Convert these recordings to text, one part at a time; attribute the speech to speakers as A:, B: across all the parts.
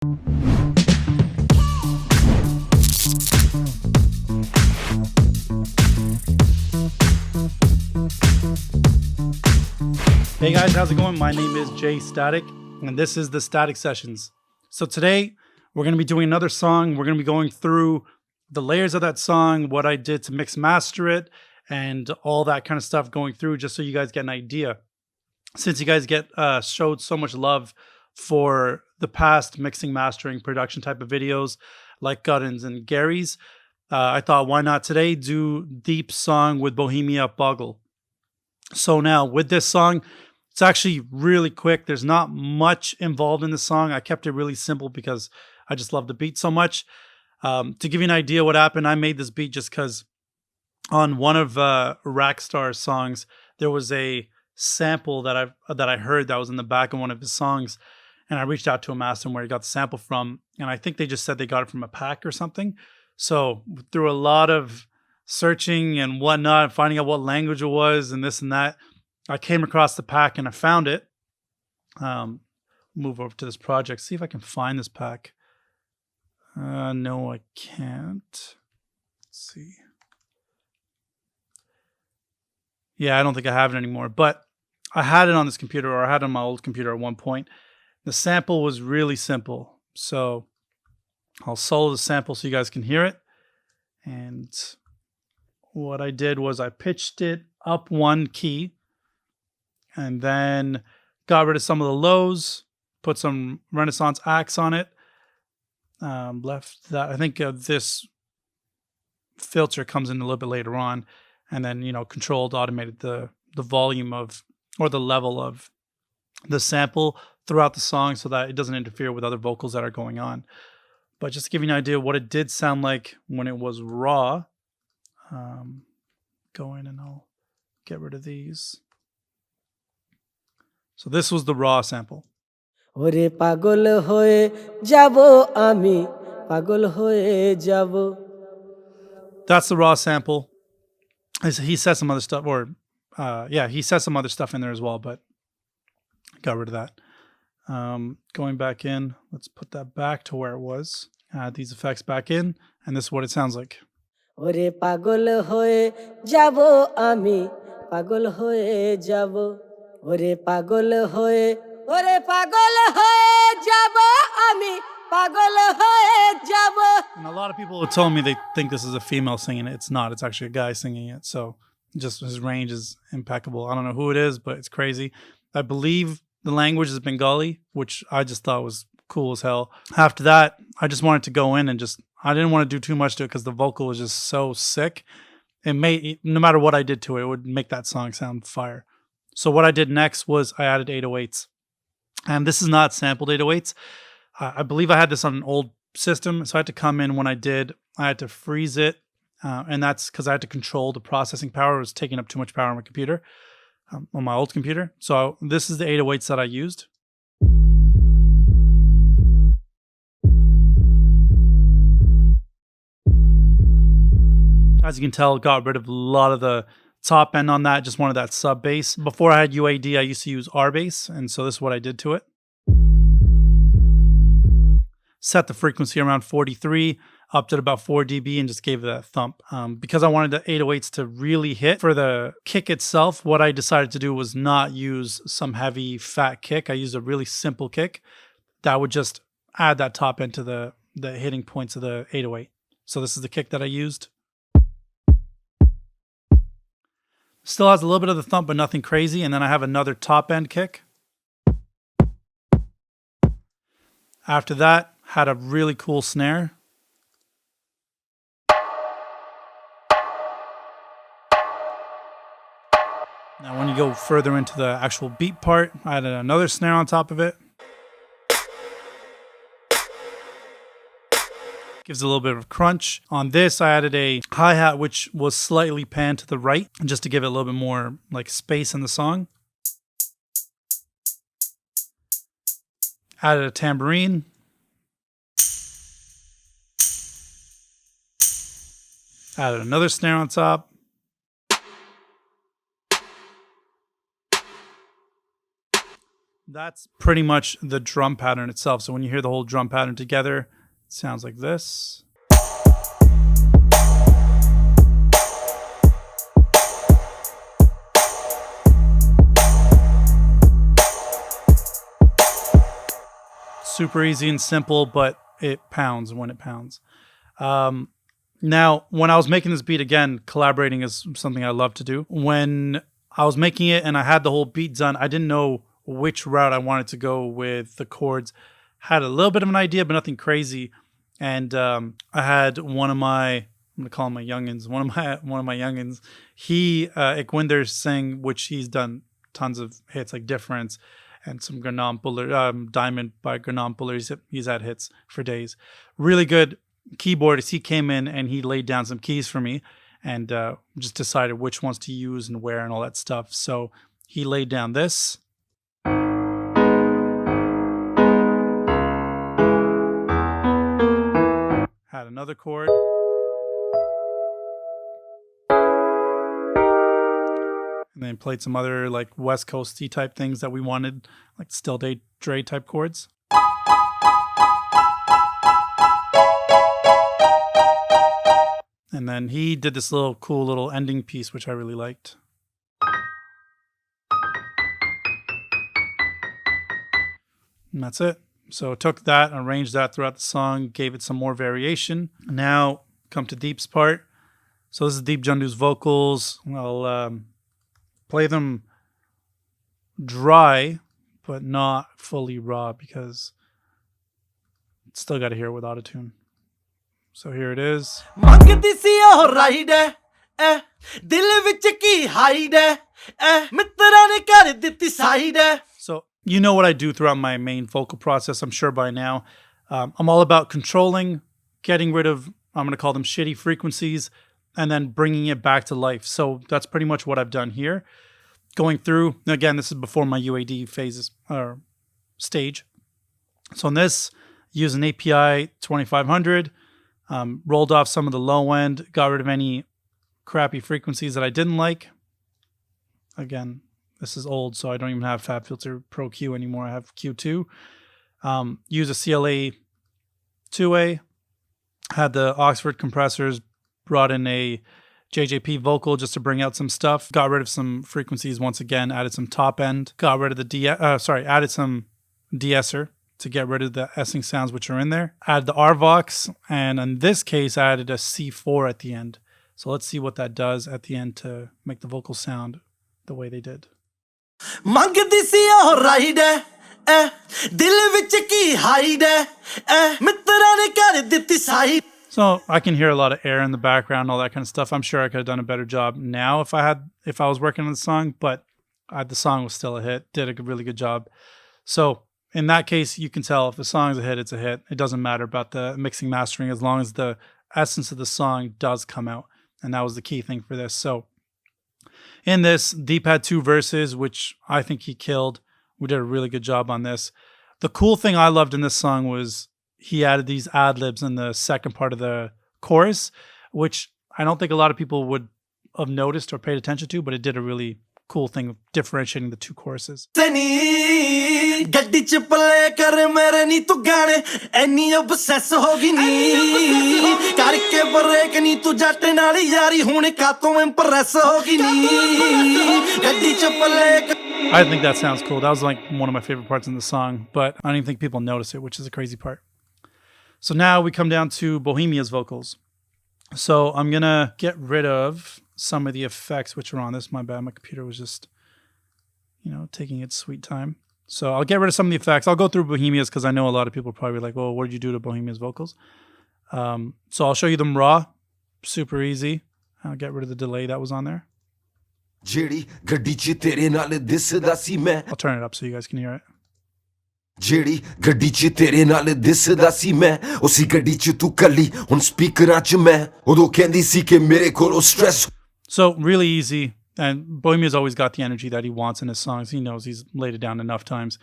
A: Hey guys, how's it going? My name is JStatik, and this is the Static Sessions. So today, we're going to be doing another song. We're going to be going through the layers of that song, what I did to mix master it, and all that kind of stuff going through, just so you guys get an idea. Since you guys showed so much love for the past mixing, mastering, production type of videos, like Gutton's and Gary's, I thought, why not today do Deep song with Bohemia Pagol. So now, with this song, it's actually really quick. There's not much involved in the song. I kept it really simple because I just love the beat so much. To give you an idea what happened, I made this beat just because on one of Rackstar's songs, there was a sample that I heard that was in the back of one of his songs, and I reached out to him, asked him where he got the sample from, and I think they just said they got it from a pack or something. So through a lot of searching and whatnot, finding out what language it was and this and that, I came across the pack and I found it. Move over to this project, see if I can find this pack. No, I can't. Let's see. Yeah, I don't think I have it anymore, but I had it on this computer, or I had it on my old computer at one point. The sample was really simple, so I'll solo the sample so you guys can hear it. And what I did was I pitched it up one key and then got rid of some of the lows, put some Renaissance axe on it. Left that, I think this filter comes in a little bit later on, and then, controlled, automated the volume of, or the level of the sample throughout the song so that it doesn't interfere with other vocals that are going on. But just to give you an idea of what it did sound like when it was raw, go in and I'll get rid of these. So this was the raw sample.
B: ওরে পাগল হয়ে যাব আমি পাগল হয়ে যাব.
A: That's the raw sample. He says some other stuff, or he says some other stuff in there as well, but got rid of that. Going back in, let's put that back to where it was. Add these effects back in, and this is what it sounds like.
B: ওরে পাগল হয়ে যাব আমি পাগল হয়ে যাব. ওরে পাগল হয়ে যাব আমি পাগল হয়ে যাব.
A: And a lot of people have told me they think this is a female singing it. It's not. It's actually a guy singing it. So just his range is impeccable. I don't know who it is, but it's crazy. I believe the language is Bengali, which I just thought was cool as hell. After that, I just wanted to go in and I didn't want to do too much to it because the vocal was just so sick. No matter what I did to it, it would make that song sound fire. So what I did next was I added 808s. And this is not sampled 808s. I believe I had this on an old system, so I had to come in when I had to freeze it, and that's because I had to control the processing power. It was taking up too much power on my computer, on my old computer. So this is the 808s that I used. As you can tell, got rid of a lot of the top end on that, just wanted that sub bass. Before I had UAD, I used to use R bass, and so this is what I did to it. Set the frequency around 43, upped it about 4 dB, and just gave it a thump. Because I wanted the 808s to really hit for the kick itself, what I decided to do was not use some heavy, fat kick. I used a really simple kick that would just add that top end to the hitting points of the 808. So this is the kick that I used. Still has a little bit of the thump, but nothing crazy. And then I have another top end kick. After that, had a really cool snare. Now when you go further into the actual beat part, I added another snare on top of it. Gives a little bit of crunch. On this, I added a hi-hat, which was slightly panned to the right, just to give it a little bit more like space in the song. Added a tambourine. Added another snare on top. That's pretty much the drum pattern itself. So when you hear the whole drum pattern together, it sounds like this. Super easy and simple, but it pounds when it pounds. Now, when I was making this beat, again, collaborating is something I love to do. When I was making it and I had the whole beat done, I didn't know which route I wanted to go with the chords. Had a little bit of an idea, but nothing crazy. And I had one of my, I'm gonna call him my youngins. One of my youngins. He Ikwinder sang, which he's done tons of hits like Difference and some Gernam Buller, Diamond by Gernam Buller. He's had hits for days. Really good keyboardist. He came in and he laid down some keys for me and just decided which ones to use and where and all that stuff. So he laid down this. Had another chord. And then played some other like West Coasty type things that we wanted, like Still Dre type chords. And then he did this little cool little ending piece, which I really liked. And that's it. So took that, arranged that throughout the song, gave it some more variation. Now come to Deep's part. So this is Deep Jandu's vocals. I'll play them dry, but not fully raw because still got to hear it with autotune. So here it is. So you know what I do throughout my main vocal process, I'm sure by now. I'm all about controlling, getting rid of, I'm going to call them shitty frequencies, and then bringing it back to life. So that's pretty much what I've done here. Going through, again, this is before my UAD phases or stage. So in this, use an API 2500, rolled off some of the low end, got rid of any crappy frequencies that I didn't like. Again, this is old, so I don't even have FabFilter Pro Q anymore. I have Q2. Use a CLA 2A. Had the Oxford compressors, brought in a JJP vocal just to bring out some stuff. Got rid of some frequencies once again, added some top end. Got rid of the added some de-esser to get rid of the essing sounds which are in there. Added the RVox, and in this case, I added a C4 at the end. So let's see what that does at the end to make the vocal sound the way they did. So I can hear a lot of air in the background, all that kind of stuff. I'm sure I could have done a better job now if I was working on the song, but the song was still a hit. Did a really good job. So in that case, you can tell if a song's a hit, it's a hit. It doesn't matter about the mixing, mastering, as long as the essence of the song does come out. And that was the key thing for this. So in this, Deep had 2 verses, which I think he killed. We did a really good job on this. The cool thing I loved in this song was he added these ad-libs in the second part of the chorus, which I don't think a lot of people would have noticed or paid attention to, but it did a really cool thing of differentiating the 2 choruses. I think that sounds cool. That was like one of my favorite parts in the song, but I don't even think people notice it, which is a crazy part. So now we come down to Bohemia's vocals. So I'm going to get rid of some of the effects which are on this. My bad, my computer was just, taking its sweet time. So I'll get rid of some of the effects. I'll go through Bohemia's because I know a lot of people are probably like, well, what did you do to Bohemia's vocals? So I'll show you them raw. Super easy. I'll get rid of the delay that was on there. I'll turn it up so you guys can hear it.
C: ਜਿਹੜੀ ਗੱਡੀ 'ਚ ਤੇਰੇ ਨਾਲ ਦਿਸਦਾ ਸੀ ਮੈਂ ਉਸੇ ਗੱਡੀ 'ਚ ਤੂੰ ਕੱਲੀ ਹੁਣ ਸਪੀਕਰਾਂ 'ਚ ਮੈਂ ਉਦੋਂ ਕਹਿੰਦੀ ਸੀ ਕਿ ਮੇਰੇ ਕੋਲੋਂ stress.
A: So really easy, and Bohemia's always got the energy that he wants in his songs. He knows he's laid it down enough times.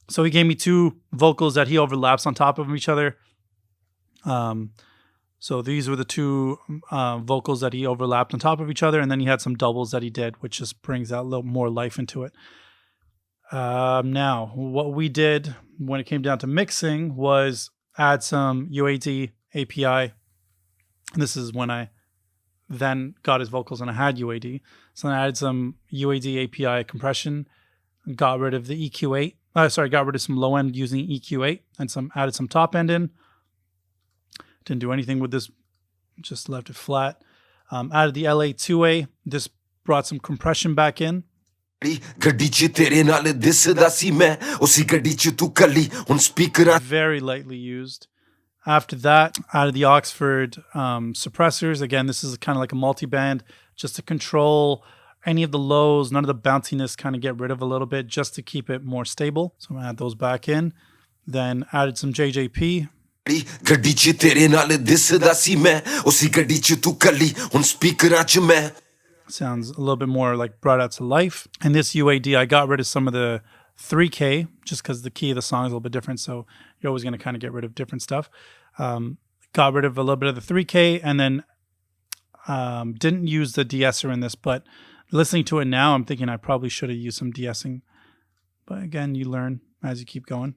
A: So he gave me 2 vocals that he overlaps on top of each other. So these were the 2 vocals that he overlapped on top of each other, and then he had some doubles that he did, which just brings out a little more life into it. Now, what we did when it came down to mixing was add some UAD API. This is when I then got his vocals and I had UAD. So then I added some UAD API compression, got rid of the EQ8. Got rid of some low end using EQ8 and added some top end in. Didn't do anything with this, just left it flat. Added the LA2A. This brought some compression back in. Very lightly used. After that, added the Oxford suppressors. Again, this is kind of like a multi-band just to control any of the lows, none of the bounciness, kind of get rid of a little bit just to keep it more stable. So I'm going to add those back in. Then added some JJP. Sounds a little bit more like brought out to life. And this UAD, I got rid of some of the 3K just because the key of the song is a little bit different. So you're always going to kind of get rid of different stuff. Got rid of a little bit of the 3K and then didn't use the de-esser in this, but listening to it now, I'm thinking I probably should have used some de-essing. But again, you learn as you keep going.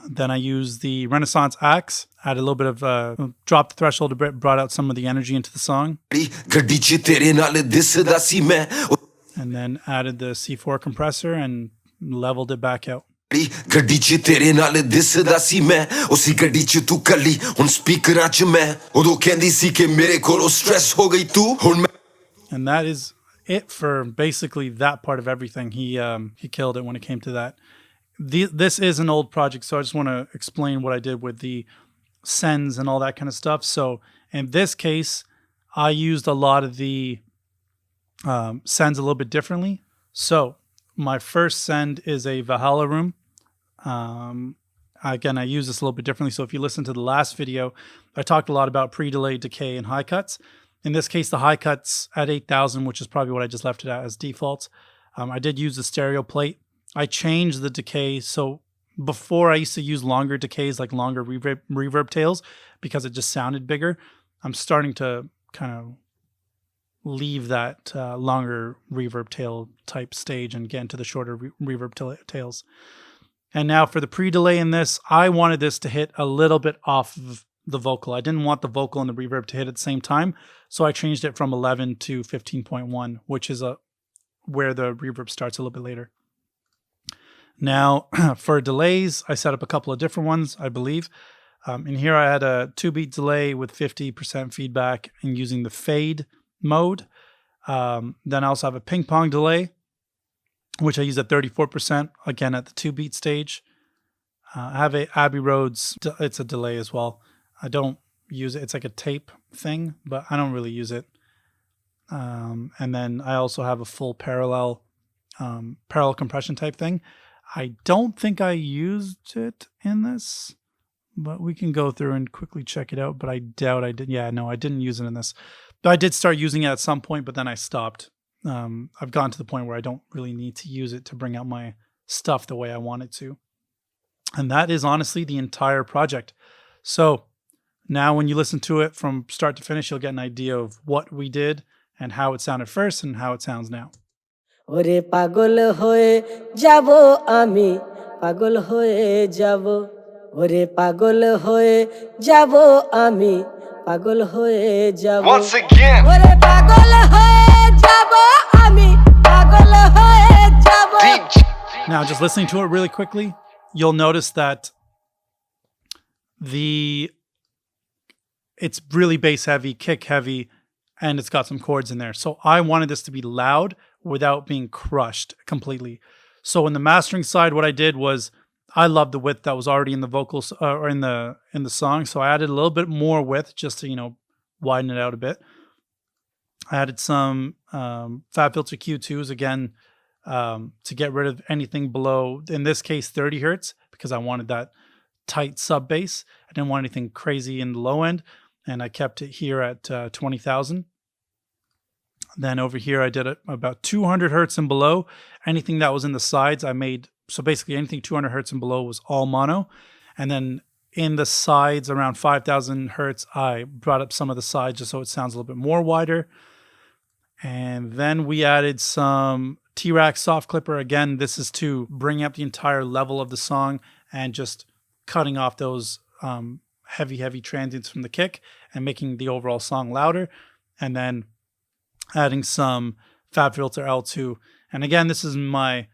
A: Then I used the Renaissance Axe, added a little bit of, dropped the threshold a bit, brought out some of the energy into the song. And then added the C4 compressor and leveled it back out. And that is it for basically that part of everything. He killed it when it came to that. This is an old project, so I just want to explain what I did with the sends and all that kind of stuff. So in this case, I used a lot of the sends a little bit differently. So my first send is a Valhalla room. Again, I use this a little bit differently. So if you listen to the last video, I talked a lot about pre-delay, decay, and high cuts. In this case, the high cuts at 8,000, which is probably what I just left it at as default. I did use the stereo plate. I changed the decay. So before I used to use longer decays, like longer reverb tails, because it just sounded bigger. I'm starting to kind of leave that longer reverb tail type stage and get into the shorter reverb tails. And now for the pre-delay in this, I wanted this to hit a little bit off of the vocal. I didn't want the vocal and the reverb to hit at the same time. So I changed it from 11 to 15.1, which is where the reverb starts a little bit later. Now, for delays, I set up a couple of different ones, I believe. In here, I had a 2-beat delay with 50% feedback and using the fade mode. Then I also have a ping pong delay, which I use at 34%, again at the 2-beat stage. I have a Abbey Roads, it's a delay as well. I don't use it. It's like a tape thing, but I don't really use it. And then I also have a full parallel compression type thing. I don't think I used it in this, but we can go through and quickly check it out, but I doubt I did. Yeah, no, I didn't use it in this. But I did start using it at some point, but then I stopped. I've gotten to the point where I don't really need to use it to bring out my stuff the way I want it to. And that is honestly the entire project. So now when you listen to it from start to finish, you'll get an idea of what we did and how it sounded first and how it sounds now.
B: ওরে পাগল হয়ে যাব আমি পাগল হয়ে যাব ওরে পাগল হয়ে যাব আমি পাগল হয়ে যাব
C: Once again.
B: ওরে পাগল হয়ে যাব আমি পাগল হয়ে যাব
A: Now, just listening to it really quickly, you'll notice that it's really bass heavy, kick heavy, and it's got some chords in there. So I wanted this to be loud without being crushed completely. So in the mastering side, what I did was I loved the width that was already in the vocals or in the song. So I added a little bit more width just to, widen it out a bit. I added some Fab Filter Q2s again to get rid of anything below, in this case, 30 hertz, because I wanted that tight sub bass. I didn't want anything crazy in the low end. And I kept it here at 20,000. Then over here, I did it about 200 hertz and below. Anything that was in the sides, I made, so basically anything 200 hertz and below was all mono. And then in the sides around 5,000 hertz, I brought up some of the sides just so it sounds a little bit more wider. And then we added some T-Rack soft clipper. Again, this is to bring up the entire level of the song and just cutting off those heavy transients from the kick and making the overall song louder. And then adding some FabFilter L2. And again, this is my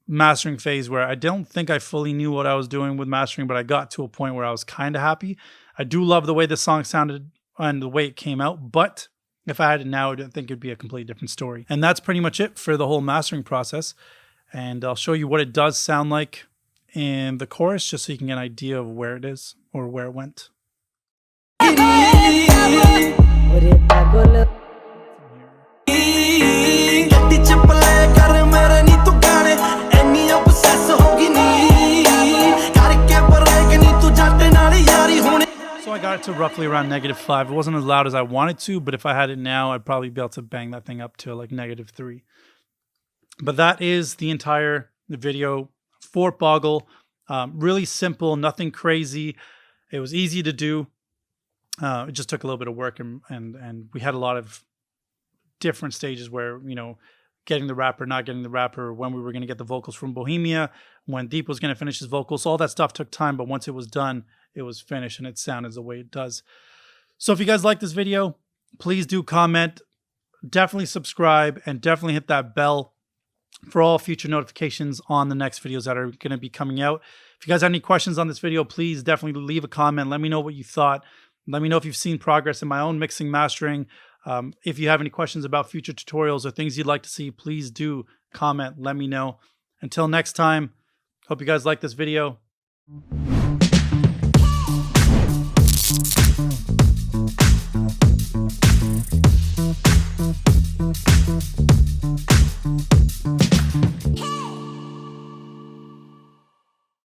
A: mastering phase where I don't think I fully knew what I was doing with mastering, but I got to a point where I was kind of happy. I do love the way the song sounded and the way it came out, but if I had it now, I don't think it'd be a completely different story. And that's pretty much it for the whole mastering process. And I'll show you what it does sound like in the chorus, just so you can get an idea of where it is or where it went. So I got it to roughly around -5. It wasn't as loud as I wanted to, but if I had it now, I'd probably be able to bang that thing up to like -3. But that is the entire video for Pagol. Really simple, nothing crazy. It was easy to do. It just took a little bit of work, and we had a lot of different stages where, you know, getting the rapper, not getting the rapper, when we were going to get the vocals from Bohemia, when Deep was going to finish his vocals. So all that stuff took time, but once it was done, it was finished and it sounded the way it does. So if you guys like this video, please do comment, definitely subscribe, and definitely hit that bell for all future notifications on the next videos that are going to be coming out. If you guys have any questions on this video, please definitely leave a comment. Let me know what you thought. Let me know if you've seen progress in my own mixing, mastering. If you have any questions about future tutorials or things you'd like to see, please do comment. Let me know. Until next time, hope you guys like this video.